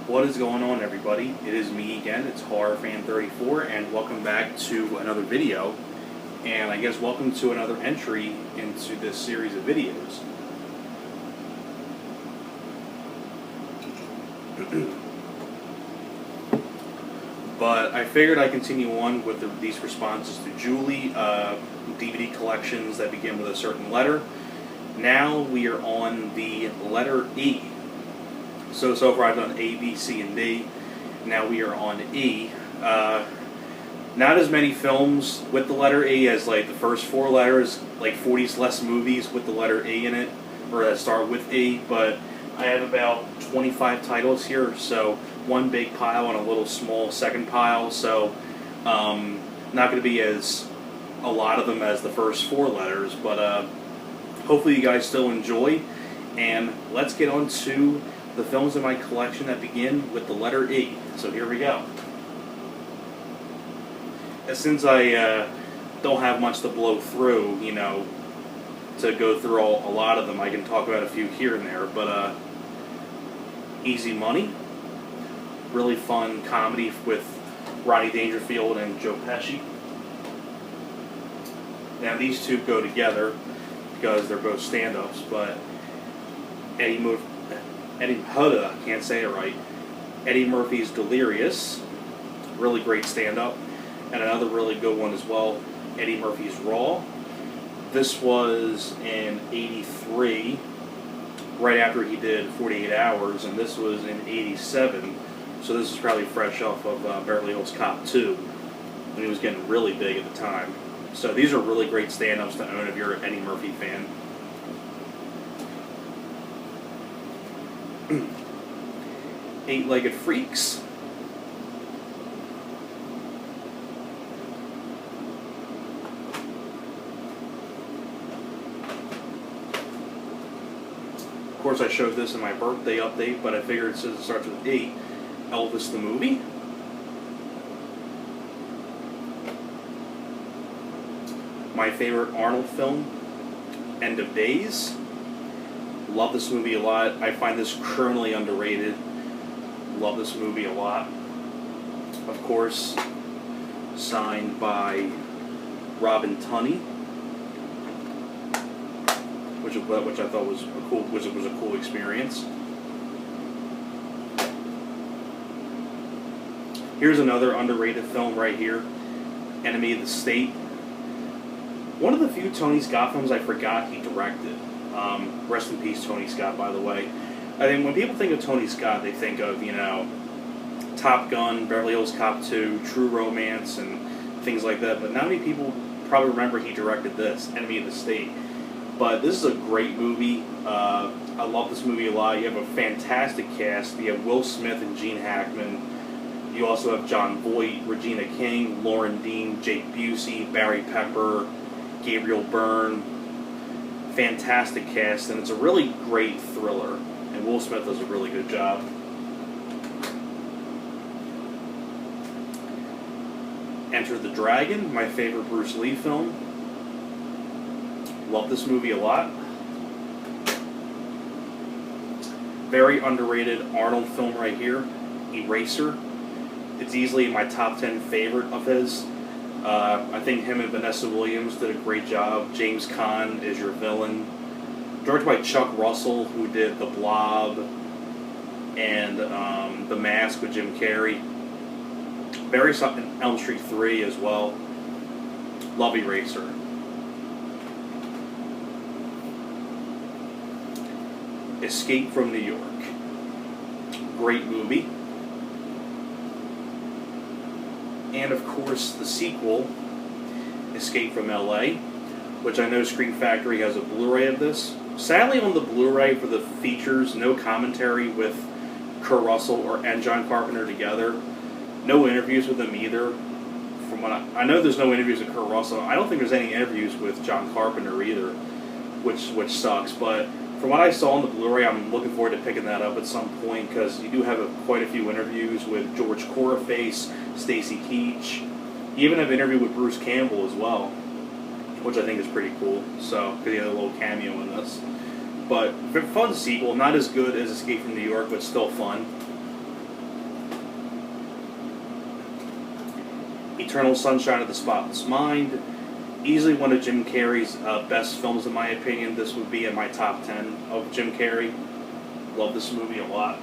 What is going on, everybody? It is me again. It's HorrorFan34, and welcome back to another video. And I guess welcome to another entry into this series of videos. But I figured I'd continue on with these responses to Julie, DVD collections that begin with a certain letter. Now we are on the letter E. So far I've done A, B, C, and D. Now we are on E. Not as many films with the letter E as like the first four letters, like 40 less movies with the letter E in it, or that start with E, but I have about 25 titles here, so one big pile and a little small second pile, so not going to be as a lot of them as the first four letters, but hopefully you guys still enjoy, and let's get on to the films in my collection that begin with the letter E. So here we go. And since I don't have much to blow through, you know, to go through a lot of them, I can talk about a few here and there, but Easy Money, really fun comedy with Rodney Dangerfield and Joe Pesci. Now these two go together because they're both stand-ups, but can't say it right. Eddie Murphy's Delirious, really great stand-up, and another really good one as well, Eddie Murphy's Raw. This was in '83, right after he did 48 Hours, and this was in '87, so this is probably fresh off of Beverly Hills Cop 2, when he was getting really big at the time. So these are really great stand-ups to own if you're an Eddie Murphy fan. Eight-Legged Freaks. Of course, I showed this in my birthday update, but I figured since it starts with E, Elvis the Movie. My favorite Arnold film, End of Days. Love this movie a lot. I find this criminally underrated. Love this movie a lot. Of course, signed by Robin Tunney, which I thought was a cool experience. Here's another underrated film right here, Enemy of the State. One of the few Tony Scott films I forgot he directed. Rest in peace, Tony Scott, by the way. I think when people think of Tony Scott, they think of, you know, Top Gun, Beverly Hills Cop 2, True Romance, and things like that. But not many people probably remember he directed this, Enemy of the State. But this is a great movie. I love this movie a lot. You have a fantastic cast. You have Will Smith and Gene Hackman. You also have Jon Voight, Regina King, Lauren Dean, Jake Busey, Barry Pepper, Gabriel Byrne. Fantastic cast, and it's a really great thriller. And Will Smith does a really good job. Enter the Dragon, my favorite Bruce Lee film. Love this movie a lot. Very underrated Arnold film right here, Eraser. It's easily my top 10 favorite of his. I think him and Vanessa Williams did a great job. James Caan is your villain. Directed by Chuck Russell, who did The Blob and The Mask with Jim Carrey. Barry in Elm Street 3 as well. Love Eraser. Escape from New York. Great movie. And of course the sequel, Escape from LA, which I know Screen Factory has a Blu-ray of this. Sadly on the Blu-ray for the features, no commentary with Kurt Russell and John Carpenter together. No interviews with them either. From what I know, there's no interviews with Kurt Russell. I don't think there's any interviews with John Carpenter either, which sucks. But from what I saw on the Blu-ray, I'm looking forward to picking that up at some point because you do have quite a few interviews with George Coraface, Stacy Keach. You even have an interview with Bruce Campbell as well, which I think is pretty cool. So, because he had a little cameo in this. But fun sequel, not as good as Escape from New York, but still fun. Eternal Sunshine of the Spotless Mind. Easily one of Jim Carrey's best films, in my opinion. This would be in my top 10 of Jim Carrey. Love this movie a lot.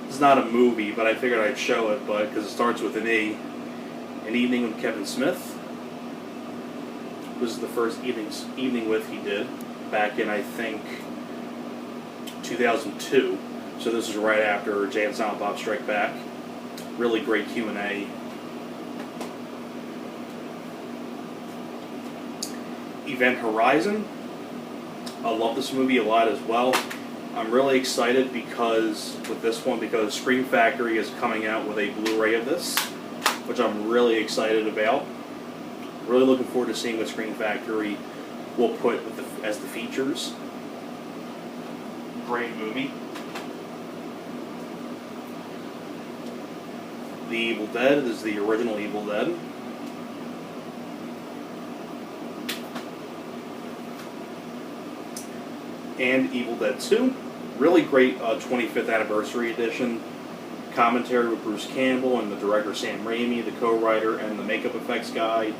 It's not a movie, but I figured I'd show it, because it starts with an E. An Evening with Kevin Smith. This is the first evening with he did back in, I think, 2002. So this is right after Jay and Silent Bob Strike Back. Really great Q&A. Event Horizon. I love this movie a lot as well. I'm really excited because Scream Factory is coming out with a Blu-ray of this, which I'm really excited about. Really looking forward to seeing what Scream Factory will put as the features. Great movie. The Evil Dead. This is the original Evil Dead. And Evil Dead 2. Really great 25th anniversary edition. Commentary with Bruce Campbell and the director Sam Raimi, the co-writer and the makeup effects guy.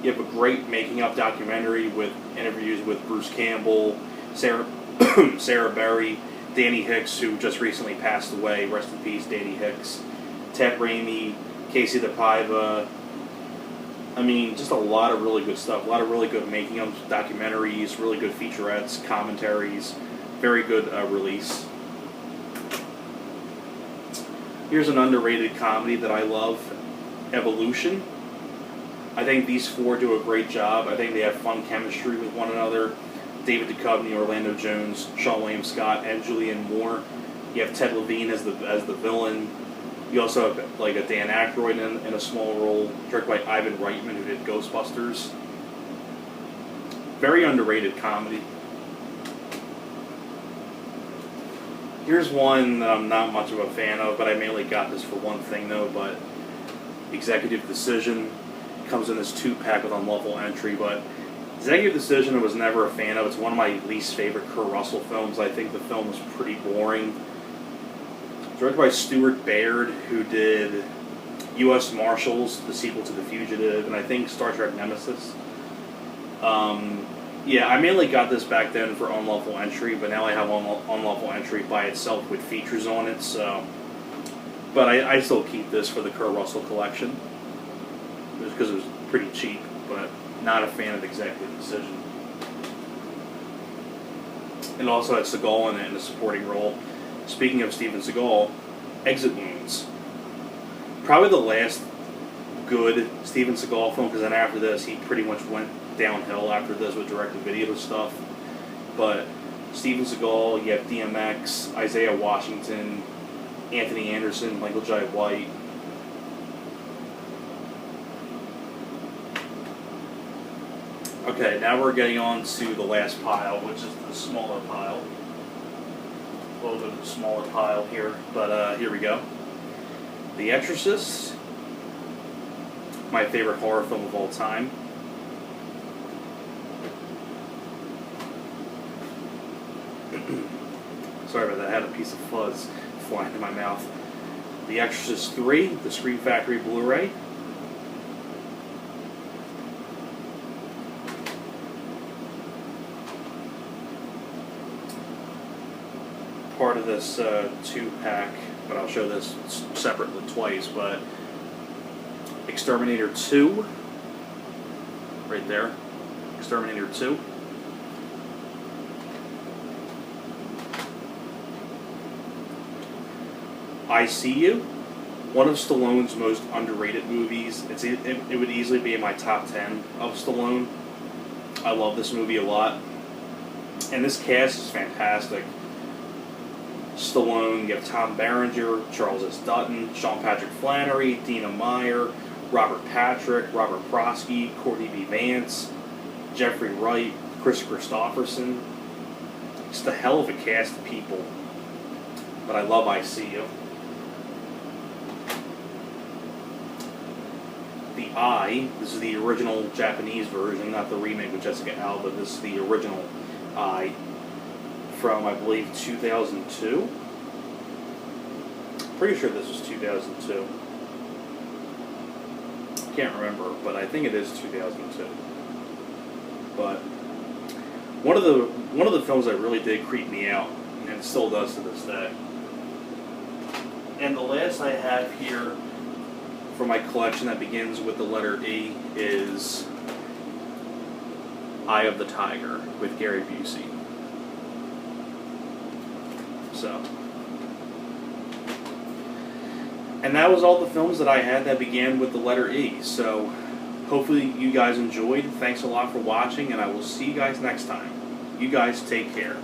You have a great making-of documentary with interviews with Bruce Campbell, Sarah Berry, Danny Hicks, who just recently passed away. Rest in peace, Danny Hicks. Ted Raimi, Casey DePaiva. I mean, just a lot of really good stuff. A lot of really good making-of documentaries, really good featurettes, commentaries. Very good release. Here's an underrated comedy that I love, Evolution. I think these four do a great job. I think they have fun chemistry with one another. David Duchovny, Orlando Jones, Sean William Scott, and Julianne Moore. You have Ted Levine as the villain. You also have like a Dan Aykroyd in a small role, directed by Ivan Reitman, who did Ghostbusters. Very underrated comedy. Here's one that I'm not much of a fan of, but I mainly got this for one thing though, but Executive Decision comes in this 2-pack with Unlawful Entry, but Executive Decision I was never a fan of. It's one of my least favorite Kurt Russell films. I think the film is pretty boring. Directed by Stuart Baird, who did U.S. Marshals, the sequel to The Fugitive, and I think Star Trek Nemesis. Yeah, I mainly got this back then for Unlawful Entry, but now I have Unlawful Entry by itself with features on it, so... But I still keep this for the Kurt Russell collection, just because it was pretty cheap, but not a fan of Executive Decision. It also had Seagal in it in a supporting role. Speaking of Steven Seagal, Exit Wounds. Probably the last good Steven Seagal film, because then after this he pretty much went downhill after this with direct-to-video stuff. But Steven Seagal, you have DMX, Isaiah Washington, Anthony Anderson, Michael Jai White. Okay, now we're getting on to the last pile, which is the smaller pile. A little bit of a smaller pile here, but here we go. The Exorcist, my favorite horror film of all time. Sorry about that, I had a piece of fuzz flying into my mouth. The Exorcist 3, the Scream Factory Blu-ray. Part of this 2-pack, but I'll show this separately twice, but Exterminator 2, right there, Exterminator 2. I See You, one of Stallone's most underrated movies. It would easily be in my top 10 of Stallone. I love this movie a lot. And this cast is fantastic. Stallone, you have Tom Berenger, Charles S. Dutton, Sean Patrick Flannery, Dina Meyer, Robert Patrick, Robert Prosky, Courtney B. Vance, Jeffrey Wright, Chris Christopherson. Just a hell of a cast of people. But I love I See You. The Eye, this is the original Japanese version, not the remake with Jessica Alba. This is the original Eye from, I believe, 2002. Pretty sure this was 2002. can't remember, but I think it is 2002. But one of the films that really did creep me out, and it still does to this day. And the last I have here for my collection that begins with the letter E is Eye of the Tiger with Gary Busey. So, and that was all the films that I had that began with the letter E. So, hopefully you guys enjoyed. Thanks a lot for watching, and I will see you guys next time. You guys take care.